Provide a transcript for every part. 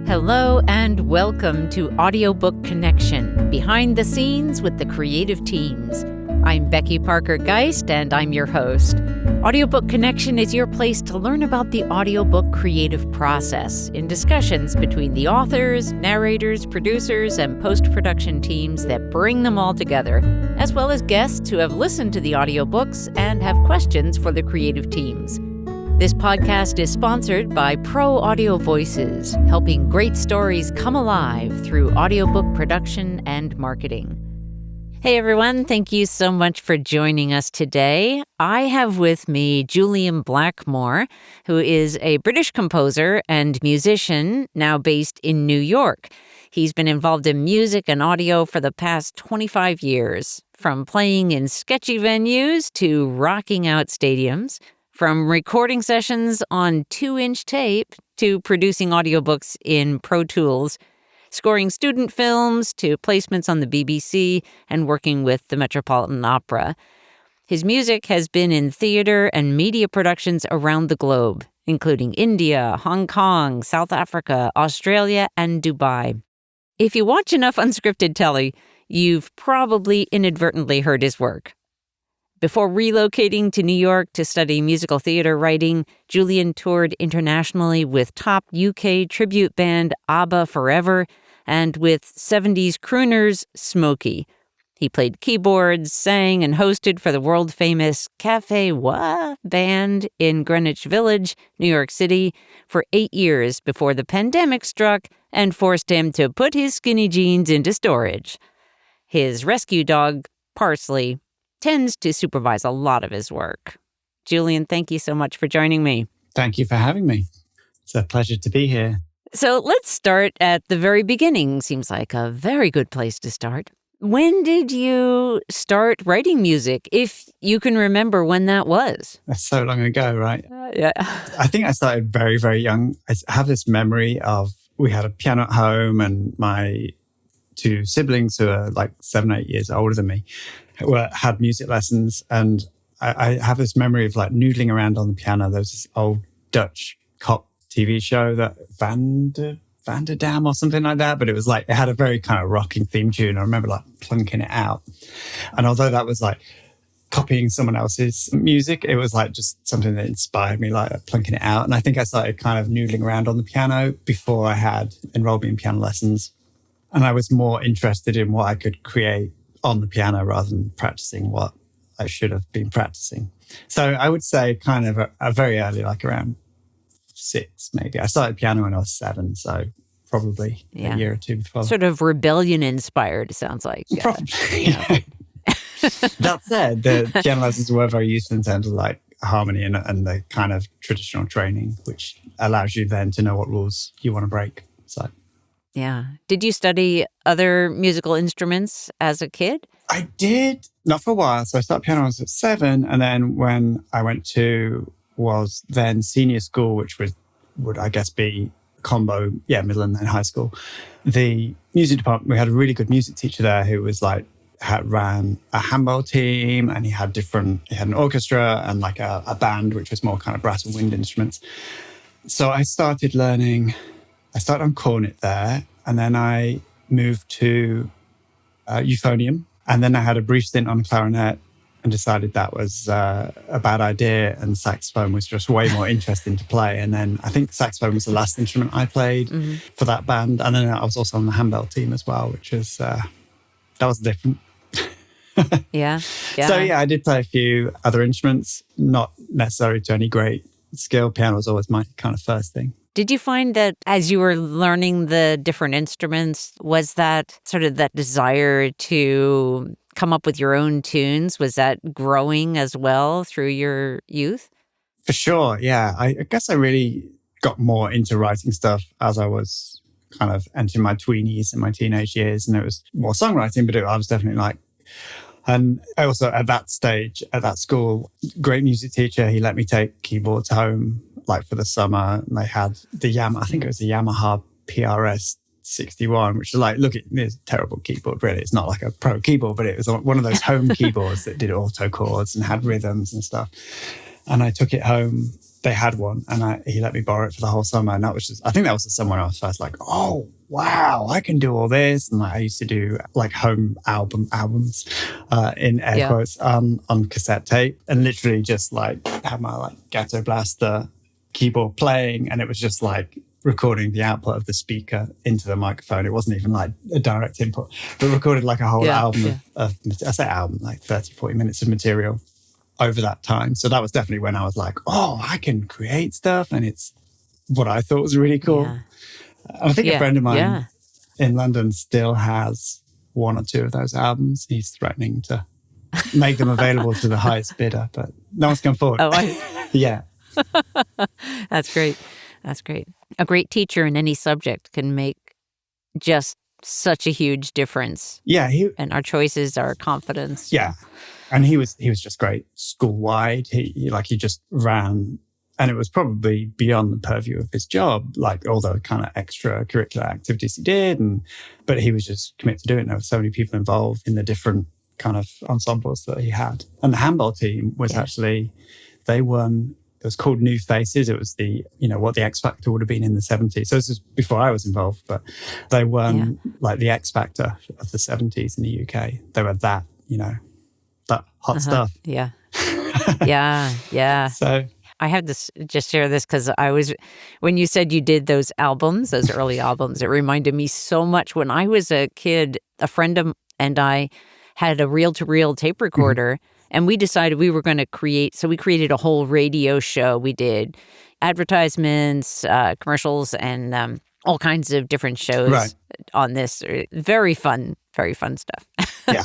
Hello and welcome to Audiobook Connection, behind the scenes with the creative teams. I'm Becky Parker-Geist and I'm your host. Audiobook Connection is your place to learn about the audiobook creative process in discussions between the authors, narrators, producers, and post-production teams that bring them all together, as well as guests who have listened to the audiobooks and have questions for the creative teams. This podcast is sponsored by Pro Audio Voices, helping great stories come alive through audiobook production and marketing. Hey everyone, thank you so much for joining us today. I have with me Julian Blackmore, who is a British composer and musician now based in New York. He's been involved in music and audio for the past 25 years, from playing in sketchy venues to rocking out stadiums. From recording sessions on 2-inch tape to producing audiobooks in Pro Tools, scoring student films to placements on the BBC and working with the Metropolitan Opera. His music has been in theater and media productions around the globe, including India, Hong Kong, South Africa, Australia, and Dubai. If you watch enough unscripted telly, you've probably inadvertently heard his work. Before relocating to New York to study musical theater writing, Julian toured internationally with top UK tribute band ABBA Forever and with 70s crooners Smokey. He played keyboards, sang, and hosted for the world-famous Cafe Wha band in Greenwich Village, New York City, for 8 years before the pandemic struck and forced him to put his skinny jeans into storage. His rescue dog, Parsley, tends to supervise a lot of his work. Julian, thank you so much for joining me. Thank you for having me. It's a pleasure to be here. So let's start at the very beginning. Seems like a very good place to start. When did you start writing music, if you can remember when that was? That's so long ago, right? Yeah. I think I started very, very young. I have this memory of, we had a piano at home and my two siblings who are like 7, 8 years older than me had music lessons, and I have this memory of like noodling around on the piano. There was this old Dutch cop TV show, that Vanderdam or something like that, but it was like, it had a very kind of rocking theme tune. I remember like plunking it out. And although that was like copying someone else's music, it was like just something that inspired me, like plunking it out. And I think I started kind of noodling around on the piano before I had enrolled me in piano lessons. And I was more interested in what I could create on the piano rather than practicing what I should have been practicing. So I would say kind of a very early, like around 6 maybe. I started piano when I was 7, so probably a year or two before. Sort of rebellion inspired, it sounds like. Probably, yeah. That said, the piano lessons were very useful in terms of like harmony and the kind of traditional training, which allows you then to know what rules you want to break. So. Yeah. Did you study other musical instruments as a kid? I did, not for a while. So I started piano when I was at 7. And then when I went to was then senior school, which would I guess be combo, middle and then high school. The music department, we had a really good music teacher there who was like, ran a handball team, and he had an orchestra and like a band, which was more kind of brass and wind instruments. So I started on cornet there, and then I moved to euphonium, and then I had a brief stint on clarinet and decided that was a bad idea, and saxophone was just way more interesting to play. And then I think saxophone was the last instrument I played for that band. And then I was also on the handbell team as well, which was, that was different. Yeah. So I did play a few other instruments, not necessarily to any great skill. Piano was always my kind of first thing. Did you find that as you were learning the different instruments, was that sort of that desire to come up with your own tunes, was that growing as well through your youth? For sure, yeah. I guess I really got more into writing stuff as I was kind of entering my tweenies and my teenage years, and it was more songwriting, but I was definitely like... And I also, at that stage, at that school, great music teacher, he let me take keyboards home, like for the summer. And they had I think it was the Yamaha PRS 61, which is like, look, it's a terrible keyboard, really. It's not like a pro keyboard, but it was one of those home keyboards that did auto chords and had rhythms and stuff. And I took it home they had one, and he let me borrow it for the whole summer. And that was just, I think that was the summer when I was first like, oh, wow, I can do all this. And I used to do like home albums in air quotes on cassette tape, and literally just like had my like Ghetto Blaster keyboard playing, and it was just like recording the output of the speaker into the microphone. It wasn't even like a direct input, but recorded like a whole album of I say album, like 30, 40 minutes of material over that time. So that was definitely when I was like, oh, I can create stuff. And it's what I thought was really cool. Yeah. I think a friend of mine in London still has one or two of those albums. He's threatening to make them available to the highest bidder, but no one's come forward. Yeah. That's great. That's great. A great teacher in any subject can make just such a huge difference. Yeah. And our choices, our confidence. Yeah. And he was just great school-wide. He just ran, and it was probably beyond the purview of his job, like all the kind of extracurricular activities he did. But he was just committed to doing it. There were so many people involved in the different kind of ensembles that he had. And the handball team was actually, they won, it was called New Faces. It was what the X Factor would have been in the 70s. So this is before I was involved, but they won like the X Factor of the 70s in the UK. They were that hot stuff. Yeah. Yeah. So I have this, just share this because when you said you did those albums, those early albums, it reminded me so much. When I was a kid, a friend and I had a reel-to-reel tape recorder, and we decided we were going to we created a whole radio show. We did advertisements, commercials, and all kinds of different shows on this. Very fun stuff. Yeah.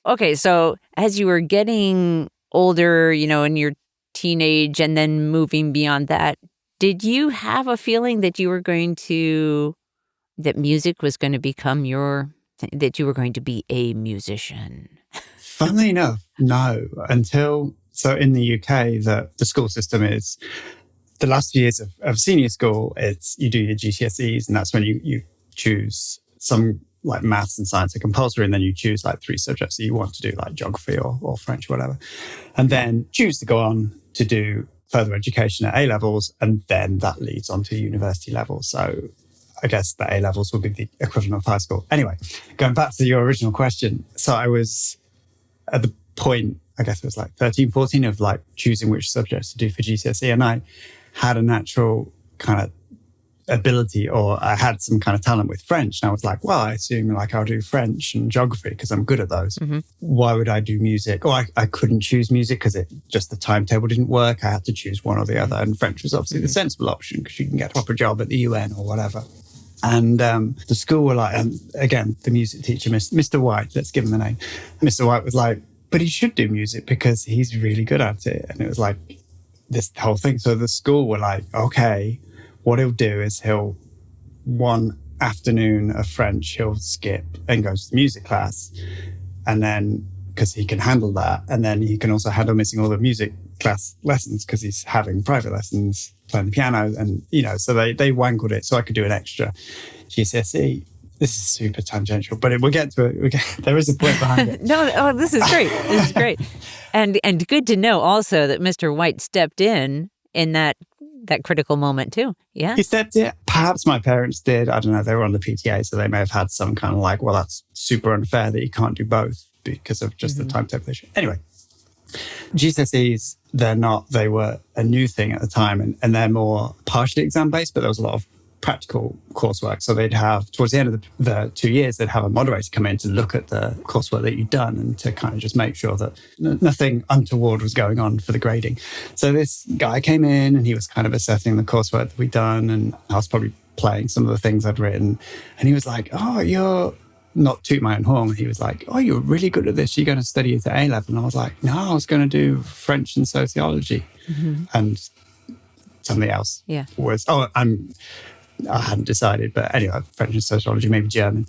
Okay, so as you were getting older, in your teenage and then moving beyond that, did you have a feeling that that music was going to become that you were going to be a musician? Funnily enough, no. So in the UK, the school system is, the last few years of senior school, you do your GCSEs, and that's when you choose some like maths and science are compulsory, and then you choose like 3 subjects that you want to do, like geography or French, whatever. And then choose to go on to do further education at A-levels, and then that leads on to university level. So I guess the A-levels would be the equivalent of high school. Anyway, going back to your original question. So I was at the point, I guess it was like 13, 14, of like choosing which subjects to do for GCSE. And I had a natural kind of ability, or I had some kind of talent with French. And I was like, well, I assume like I'll do French and geography because I'm good at those. Mm-hmm. Why would I do music? Or I couldn't choose music because the timetable didn't work. I had to choose one or the other. And French was obviously the sensible option because you can get a proper job at the UN or whatever. And the school were like, and again, the music teacher, Mr. White, let's give him the name. Mr. White was like, but he should do music because he's really good at it. And it was like this whole thing. So the school were like, okay, what he'll do is one afternoon of French, he'll skip and go to the music class. And then, because he can handle that. And then he can also handle missing all the music class lessons because he's having private lessons, playing the piano. And, so they wangled it so I could do an extra GCSE. This is super tangential, but we'll get to it. There is a point behind it. This is great. This is great. And good to know also that Mr. White stepped in that critical moment too. Yeah. He stepped in. Perhaps my parents did. I don't know. They were on the PTA, so they may have had some kind of like, well, that's super unfair that you can't do both because of just the timetable issue. Anyway, GCSEs, they were a new thing at the time, and they're more partially exam-based, but there was a lot of practical coursework. So they'd have, towards the end of the 2 years, they'd have a moderator come in to look at the coursework that you'd done and to kind of just make sure that nothing untoward was going on for the grading. So this guy came in and he was kind of assessing the coursework that we'd done, and I was probably playing some of the things I'd written. And he was like, oh, you're not toot my own horn. He was like, oh, you're really good at this. You're going to study it at A-level. And I was like, no, I was going to do French and sociology. Mm-hmm. And something else was, I hadn't decided, but anyway, French and sociology, maybe German.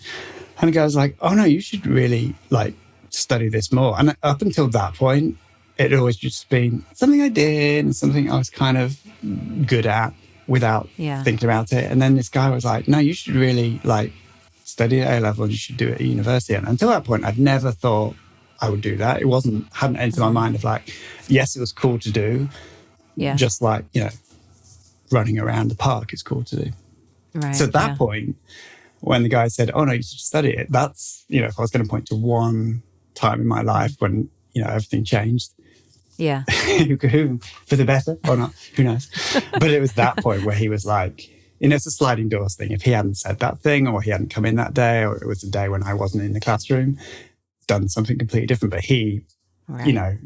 And the guy was like, oh no, you should really like study this more. And up until that point, it had always just been something I did and something I was kind of good at without thinking about it. And then this guy was like, no, you should really like study at A-level and you should do it at university. And until that point, I'd never thought I would do that. It hadn't entered my mind of like, yes, it was cool to do, Yeah. Just like, running around the park is cool to do. Right. So at that point, when the guy said, oh, no, you should study it, that's, if I was going to point to one time in my life when, everything changed. Yeah. Who, for the better or not, who knows? But it was that point where he was like, it's a sliding doors thing. If he hadn't said that thing, or he hadn't come in that day, or it was a day when I wasn't in the classroom, done something completely different. But he,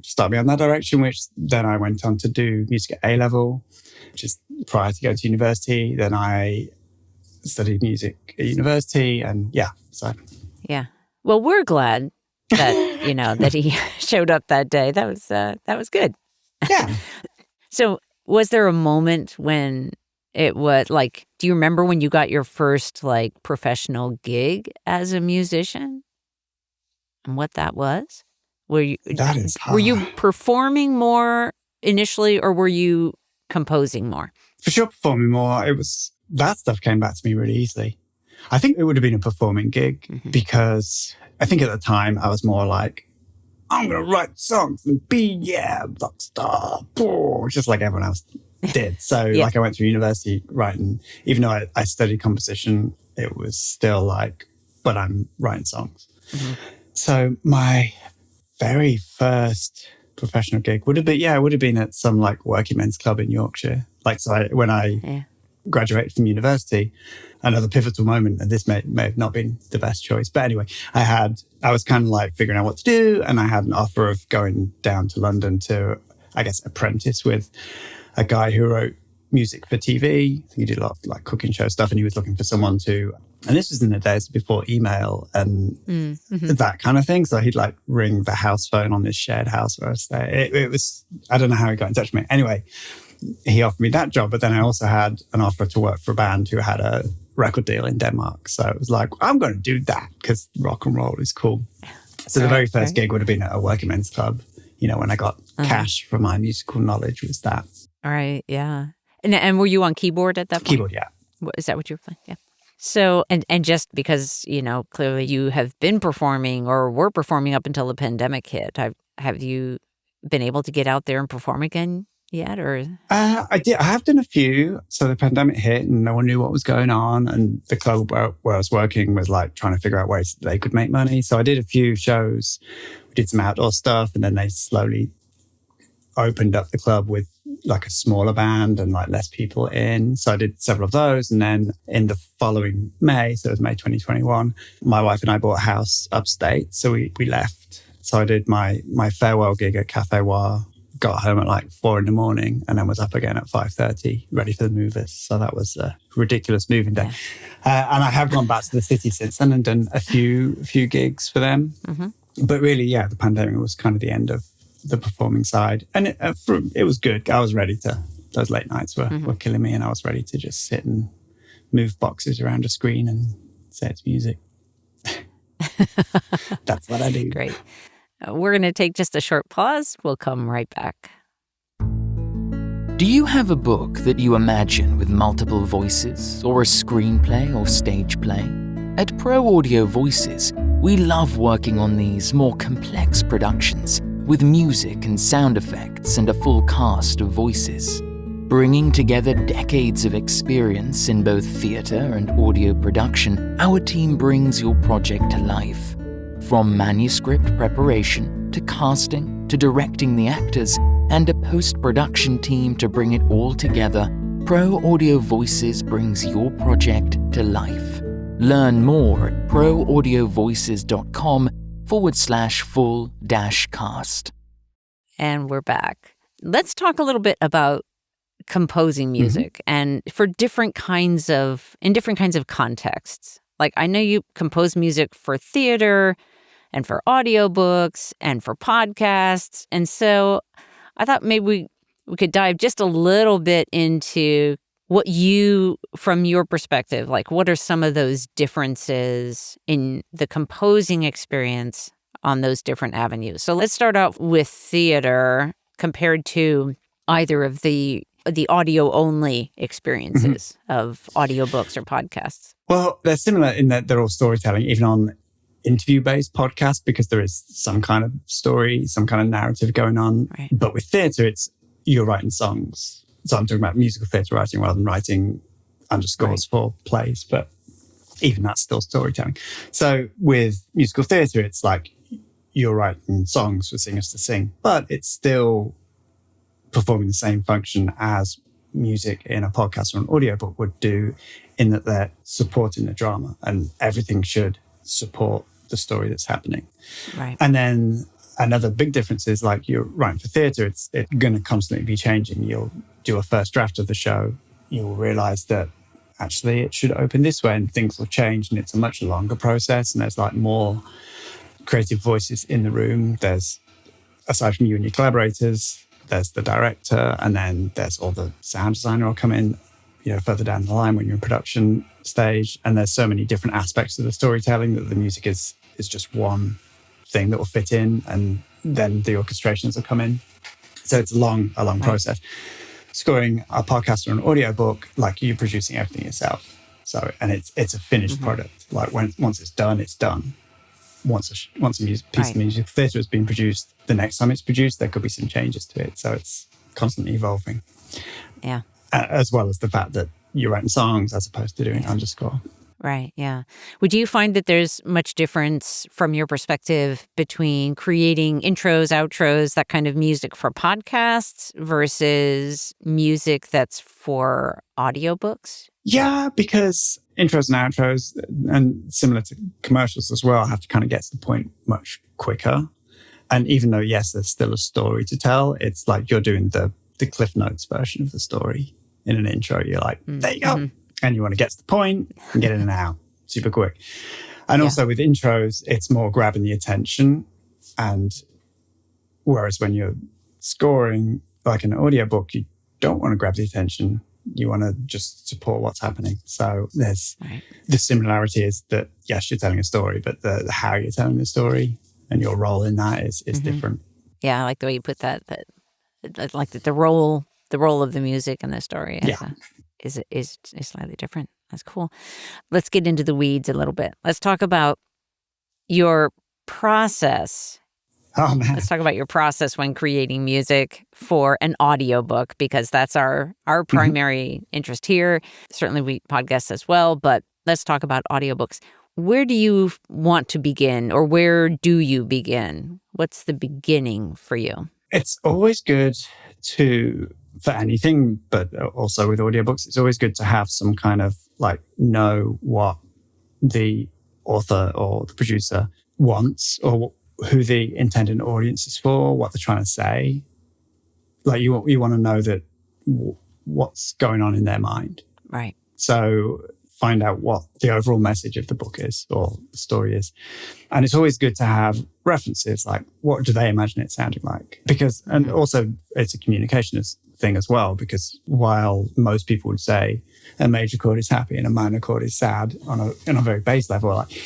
started me on that direction, which then I went on to do music at A-level, just prior to going to university. Then I studied music at university, and so. Yeah. Well, we're glad that, that he showed up that day. That was good. Yeah. So was there a moment when it was like, do you remember when you got your first like professional gig as a musician and what that was? Were you performing more initially, or were you composing more? For sure, performing more. That stuff came back to me really easily. I think it would have been a performing gig because I think at the time I was more like, I'm going to write songs and be, rock star, just like everyone else did. So like I went through university writing, even though I studied composition, it was still like, but I'm writing songs. Mm-hmm. So my very first professional gig would have been at some like working men's club in Yorkshire. Like, so when I graduated from university, another pivotal moment, and this may have not been the best choice. But anyway, I was kind of like figuring out what to do, and I had an offer of going down to London to, I guess, apprentice with a guy who wrote music for TV. I think he did a lot of like cooking show stuff, and he was looking for someone to, and this was in the days before email and that kind of thing. So he'd like ring the house phone on this shared house where I stay. It was, I don't know how he got in touch with me. Anyway, he offered me that job, but then I also had an offer to work for a band who had a record deal in Denmark. So it was like, I'm going to do that because rock and roll is cool. So the very first gig would have been at a working men's club. When I got cash for my musical knowledge was that. All right, yeah. And were you on keyboard at that point? Keyboard, yeah. Is that what you were playing? Yeah. So, and just because, clearly you have been performing or were performing up until the pandemic hit, have you been able to get out there and perform again yet? Or I did. I have done a few. So the pandemic hit and no one knew what was going on. And the club where I was working was like trying to figure out ways that they could make money. So I did a few shows. We did some outdoor stuff, and then they slowly opened up the club with like a smaller band and like less people in. So I did several of those. And then in the following May, so it was May 2021, my wife and I bought a house upstate. So we left. So I did my farewell gig at Café War, got home at like 4 a.m, and then was up again at 5:30, ready for the movers. So that was a ridiculous moving day. And I have gone back to the city since then and done a few gigs for them. Mm-hmm. But really, the pandemic was kind of the end of the performing side. And it was good. I was ready to, those late nights were killing me, and I was ready to just sit and move boxes around a screen and say it's music. That's what I do. Great. We're going to take just a short pause. We'll come right back. Do you have a book that you imagine with multiple voices, or a screenplay or stage play? At Pro Audio Voices, we love working on these more complex productions with music and sound effects and a full cast of voices. Bringing together decades of experience in both theatre and audio production, our team brings your project to life. From manuscript preparation, to casting, to directing the actors, and a post-production team to bring it all together, Pro Audio Voices brings your project to life. Learn more at proaudiovoices.com/full-cast. And we're back. Let's talk a little bit about composing music and in different kinds of contexts. Like, I know you compose music for theater and for audiobooks and for podcasts. And so I thought maybe we could dive just a little bit into what from your perspective, like what are some of those differences in the composing experience on those different avenues? So let's start out with theater compared to either of the audio-only experiences of audiobooks or podcasts. Well, they're similar in that they're all storytelling, even on interview-based podcasts, because there is some kind of story, some kind of narrative going on. Right. But with theatre, it's, you're writing songs. So I'm talking about musical theatre writing rather than writing underscores for plays, but even that's still storytelling. So with musical theatre, it's like you're writing songs for singers to sing, but it's still performing the same function as music in a podcast or an audiobook would do, in that they're supporting the drama and everything should support the story that's happening. Right. And then another big difference is, like, you're writing for theatre, it's going to constantly be changing. You'll do a first draft of the show, you'll realise that actually it should open this way, and things will change, and it's a much longer process, and there's like more creative voices in the room. There's, aside from you and your collaborators, there's the director, and then there's all the sound designer will come in, further down the line when you're in production stage. And there's so many different aspects of the storytelling that the music is just one thing that will fit in, and then the orchestrations will come in. So it's a long process. Scoring a podcast or an audiobook, like, you're producing everything yourself. So, and it's a finished product. Like, once it's done, it's done. Once a piece of musical theatre has been produced, the next time it's produced, there could be some changes to it. So it's constantly evolving. Yeah. As well as the fact that you're writing songs as opposed to doing underscore. Right, yeah. Would you find that there's much difference from your perspective between creating intros, outros, that kind of music for podcasts versus music that's for audiobooks? Yeah, because intros and outros, and similar to commercials as well, have to kind of get to the point much quicker. And even though, yes, there's still a story to tell, it's like you're doing the Cliff Notes version of the story in an intro. You're like, there you go. And you want to get to the point and get in and out super quick. And also with intros, it's more grabbing the attention. And whereas when you're scoring like an audiobook, you don't want to grab the attention. You want to just support what's happening. So there's the similarity is that, yes, you're telling a story, but the how you're telling the story and your role in that is different. Yeah, I like the way you put that. I like that the role of the music in the story is slightly different. That's cool. Let's get into the weeds a little bit. Let's talk about your process. Oh, man. Let's talk about your process when creating music for an audiobook, because that's our primary interest here. Certainly we podcast as well, but let's talk about audiobooks. Where do you want to begin, or where do you begin? What's the beginning for you? It's always good for anything, but also with audiobooks, it's always good to have some kind of know what the author or the producer wants, or who the intended audience is for, what they're trying to say. Like you want to know that what's going on in their mind. Right. So find out what the overall message of the book is or the story is. And it's always good to have references, like what do they imagine it sounding like? Because, and also it's a communication thing as well, because while most people would say a major chord is happy and a minor chord is sad on a very base level, like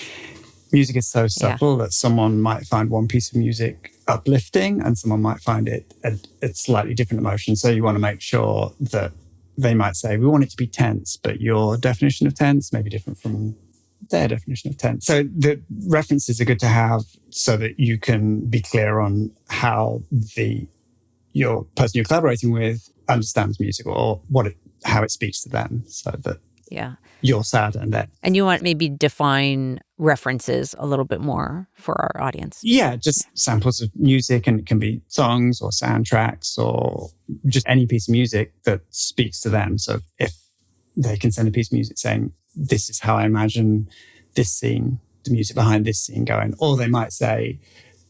music is so subtle that someone might find one piece of music uplifting and someone might find it a slightly different emotion. So you want to make sure that they might say, we want it to be tense, but your definition of tense may be different from their definition of tense. So the references are good to have so that you can be clear on how your person you're collaborating with understands music, or how it speaks to them, so that you're sad and that. And you want maybe define references a little bit more for our audience. Yeah, just samples of music, and it can be songs or soundtracks or just any piece of music that speaks to them. So if they can send a piece of music saying, this is how I imagine this scene, the music behind this scene going, or they might say,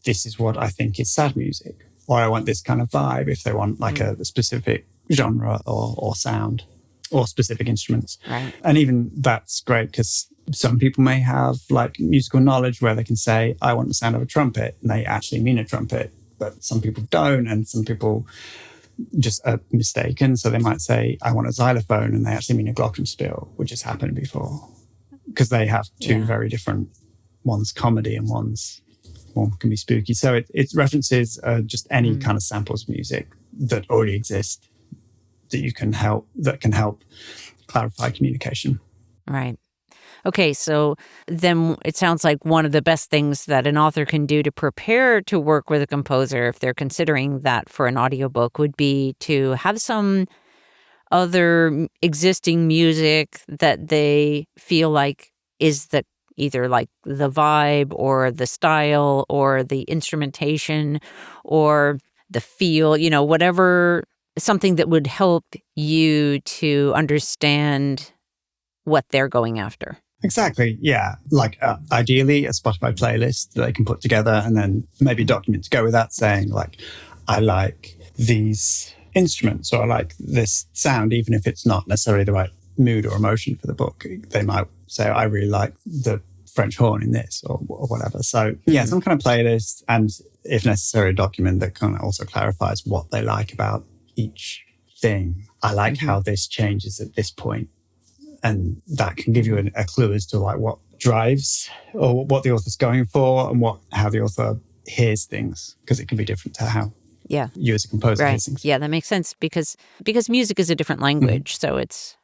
this is what I think is sad music, or I want this kind of vibe, if they want a specific genre or sound or specific instruments. Right. And even that's great, because some people may have musical knowledge where they can say, I want the sound of a trumpet, and they actually mean a trumpet, but some people don't, and some people just are mistaken. So they might say, I want a xylophone, and they actually mean a glockenspiel, which has happened before, because they have two very different, one's comedy and one can be spooky. So it references just any kind of samples of music that already exist that can help clarify communication. Right. Okay, so then it sounds like one of the best things that an author can do to prepare to work with a composer, if they're considering that for an audiobook, would be to have some other existing music that they feel like is the either like the vibe or the style or the instrumentation or the feel, whatever, something that would help you to understand what they're going after. Exactly. Yeah. Like ideally a Spotify playlist that they can put together, and then maybe a document to go with that saying like, I like these instruments, or I like this sound, even if it's not necessarily the right mood or emotion for the book. They might say, I really like the French horn in this or whatever. So yeah, some kind of playlist, and if necessary, a document that kind of also clarifies what they like about each thing. I like how this changes at this point. And that can give you a clue as to like what drives or what the author's going for and how the author hears things, because it can be different to how you as a composer hears things. Yeah, that makes sense because music is a different language. So it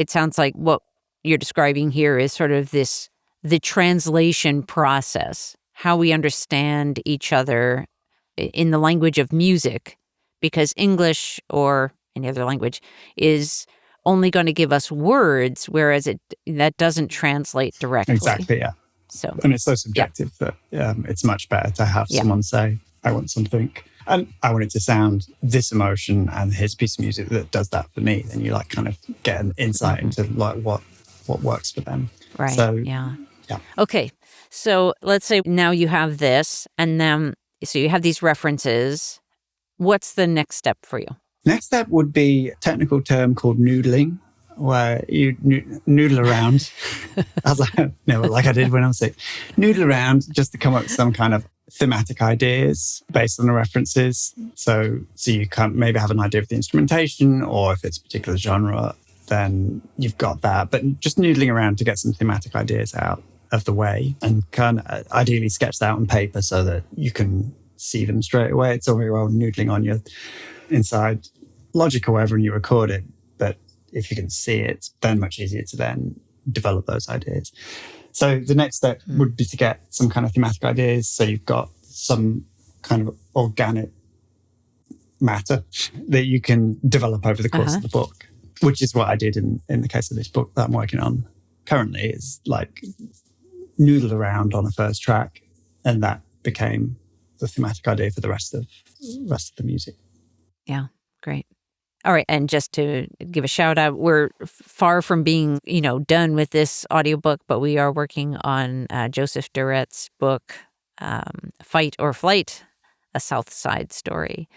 sounds like what you're describing here is sort of the translation process, how we understand each other in the language of music, because English or any other language is only going to give us words, whereas that doesn't translate directly. Exactly, yeah. And it's so subjective that it's much better to have someone say, I want something, and I want it to sound this emotion, and here's a piece of music that does that for me. Then you like kind of get an insight into like what works for them. Right, so, yeah. Okay, so let's say now you have this, and then, so you have these references. What's the next step for you? Next step would be a technical term called noodling, where you noodle around, like I did when I was 6. Noodle around just to come up with some kind of thematic ideas based on the references. So you can maybe have an idea of the instrumentation, or if it's a particular genre, then you've got that. But just noodling around to get some thematic ideas out of the way, and kind of ideally sketched out on paper so that you can see them straight away. It's all very well noodling on your inside Logic or whatever, and you record it, but if you can see it, it's then much easier to then develop those ideas. So the next step would be to get some kind of thematic ideas, so you've got some kind of organic matter that you can develop over the course of the book, which is what I did in the case of this book that I'm working on currently. Is like noodle around on a first track, and that became the thematic idea for the rest of the music. Yeah, great. All right, and just to give a shout out, we're far from being, done with this audiobook, but we are working on Joseph Durrett's book, Fight or Flight, A South Side Story.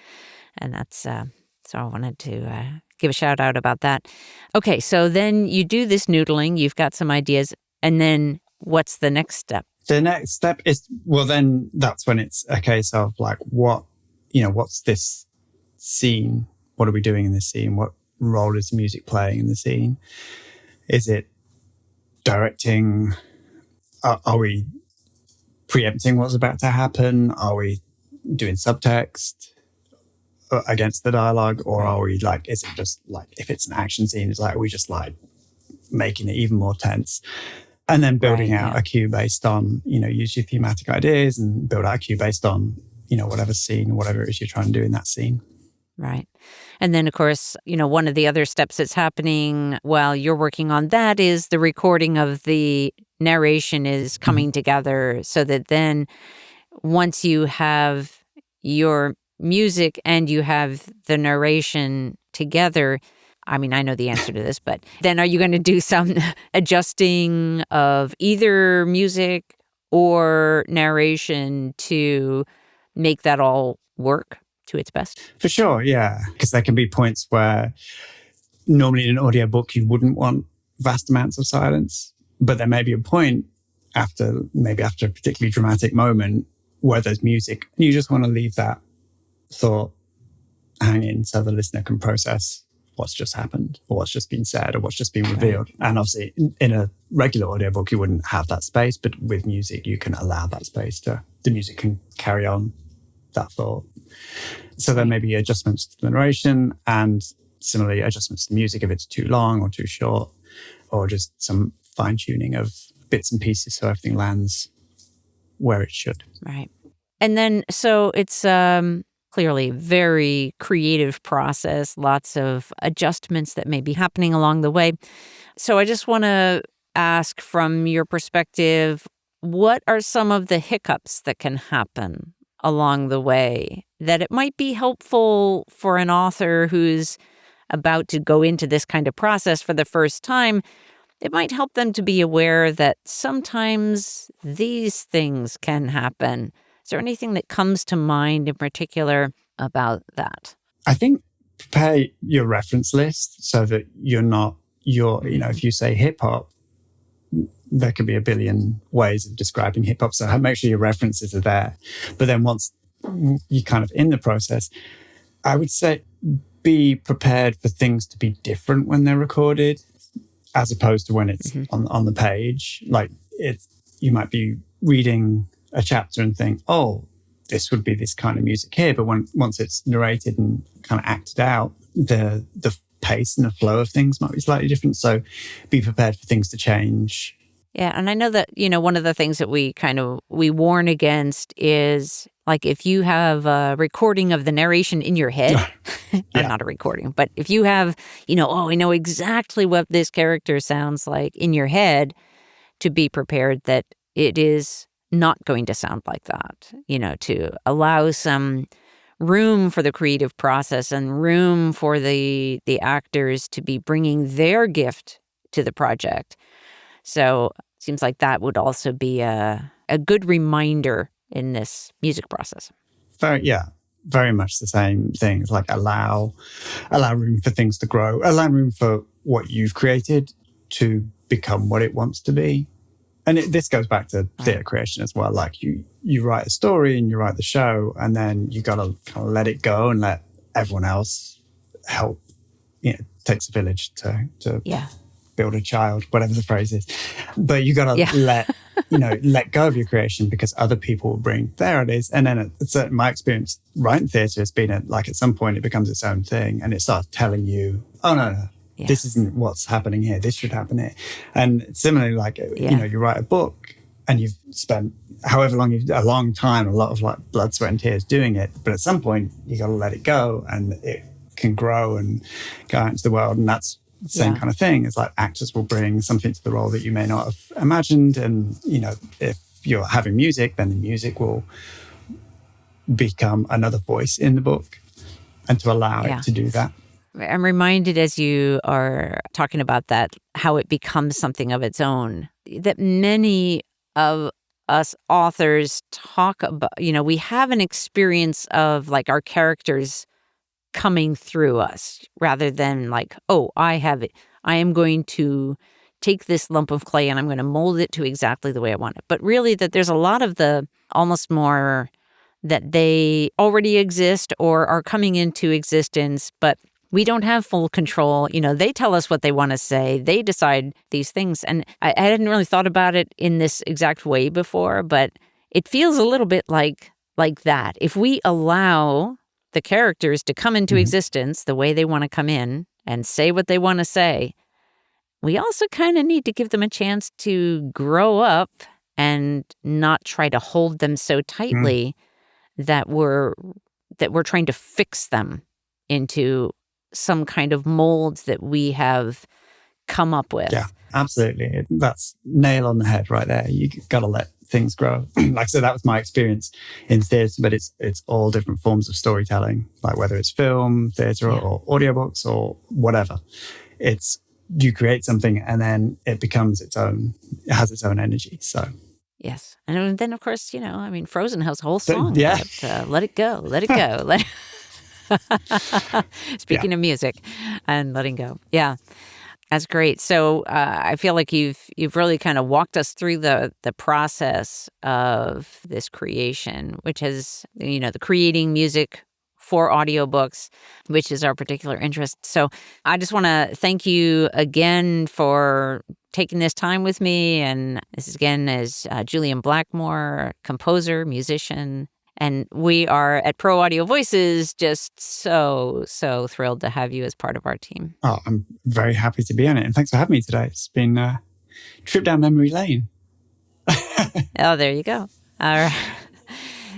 And that's, so I wanted to give a shout out about that. Okay, so then you do this noodling, you've got some ideas, and then what's the next step? The next step is, then that's when it's a case of like, what's this scene? What are we doing in this scene? What role is music playing in the scene? Is it directing? Are we preempting what's about to happen? Are we doing subtext against the dialogue? Or are we like, is it just like, if it's an action scene, it's like, are we just like making it even more tense? And then building out a cue based on, use your thematic ideas and build out a cue based on, whatever scene, whatever it is you're trying to do in that scene. Right. And then, of course, one of the other steps that's happening while you're working on that is the recording of the narration is coming together, so that then once you have your music and you have the narration together, I mean, I know the answer to this, but then are you going to do some adjusting of either music or narration to make that all work to its best? For sure, yeah. Because there can be points where normally in an audiobook you wouldn't want vast amounts of silence, but there may be a point after a particularly dramatic moment where there's music, and you just want to leave that thought hanging so the listener can process what's just happened, or what's just been said, or what's just been revealed. Right. And obviously in a regular audiobook you wouldn't have that space, but with music you can allow that space the music can carry on that thought. So there may be adjustments to the narration, and similarly adjustments to the music if it's too long or too short, or just some fine tuning of bits and pieces so everything lands where it should. Right. And then, so it's clearly a very creative process, lots of adjustments that may be happening along the way. So I just want to ask, from your perspective, what are some of the hiccups that can happen along the way that it might be helpful for an author who's about to go into this kind of process for the first time? It might help them to be aware that sometimes these things can happen. Is there anything that comes to mind in particular about that? I think prepare your reference list so that if you say hip hop, there could be a billion ways of describing hip hop. So make sure your references are there. But then once you're kind of in the process, I would say be prepared for things to be different when they're recorded, as opposed to when it's on the page. Like you might be reading a chapter and think, oh, this would be this kind of music here. But once it's narrated and kind of acted out, the pace and the flow of things might be slightly different. So be prepared for things to change. Yeah, and I know that, one of the things that we warn against is, like, if you have a recording of the narration in your head, not a recording, but if you have, I know exactly what this character sounds like in your head, to be prepared that it is not going to sound like that, to allow some room for the creative process and room for the actors to be bringing their gift to the project. So it seems like that would also be a good reminder in this music process. Very much the same things, like allow room for things to grow, allow room for what you've created to become what it wants to be. And this goes back to theatre creation as well. Like you write a story and you write the show, and then you got to kind of let it go and let everyone else help. It takes a village to build a child, whatever the phrase is. But you got to let go of your creation, because other people will bring their ideas. And then my experience writing theatre has been at some point it becomes its own thing, and it starts telling you, oh, no. Yeah. This isn't what's happening here. This should happen here. And similarly, you write a book and you've spent however long, a long time, a lot of blood, sweat and tears doing it. But at some point, you got to let it go, and it can grow and go out into the world. And that's the same kind of thing. It's like actors will bring something to the role that you may not have imagined. And, if you're having music, then the music will become another voice in the book, and to allow it to do that. I'm reminded, as you are talking about that, how it becomes something of its own, that many of us authors talk about, we have an experience of our characters coming through us, rather than I have it. I am going to take this lump of clay and I'm going to mold it to exactly the way I want it. But really that there's a lot of the almost more that they already exist or are coming into existence, but we don't have full control. They tell us what they want to say. They decide these things. And I hadn't really thought about it in this exact way before, but it feels a little bit like that. If we allow the characters to come into existence the way they want to come in and say what they want to say, we also kind of need to give them a chance to grow up and not try to hold them so tightly that we're trying to fix them into some kind of mold that we have come up with. Yeah, absolutely. That's nail on the head right there. You got to let things grow. Like I said, that was my experience in theatre, but it's all different forms of storytelling, like whether it's film, theatre, or audiobooks or whatever. It's you create something and then it becomes its own, it has its own energy. So yes. And then, of course, Frozen has a whole song about let it go, let it go. Speaking of music and letting go. Yeah, that's great. So I feel like you've really kind of walked us through the process of this creation, which is, the creating music for audiobooks, which is our particular interest. So I just want to thank you again for taking this time with me. And this again is Julian Blackmore, composer, musician. And we are at Pro Audio Voices just so thrilled to have you as part of our team. Oh, I'm very happy to be on it. And thanks for having me today. It's been trip down memory lane. Oh, there you go. All right.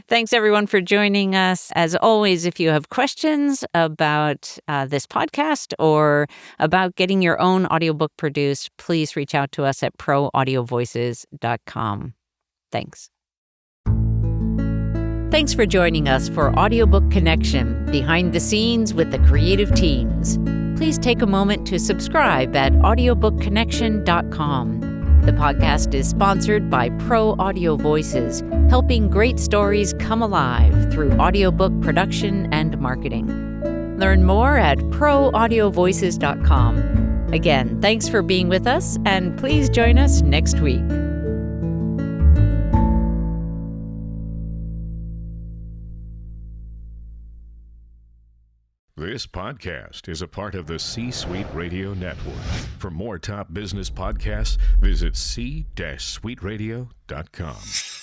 Thanks, everyone, for joining us. As always, if you have questions about this podcast or about getting your own audiobook produced, please reach out to us at proaudiovoices.com. Thanks. Thanks for joining us for Audiobook Connection, behind the scenes with the creative teams. Please take a moment to subscribe at audiobookconnection.com. The podcast is sponsored by Pro Audio Voices, helping great stories come alive through audiobook production and marketing. Learn more at proaudiovoices.com. Again, thanks for being with us, and please join us next week. This podcast is a part of the C-Suite Radio Network. For more top business podcasts, visit c-suiteradio.com.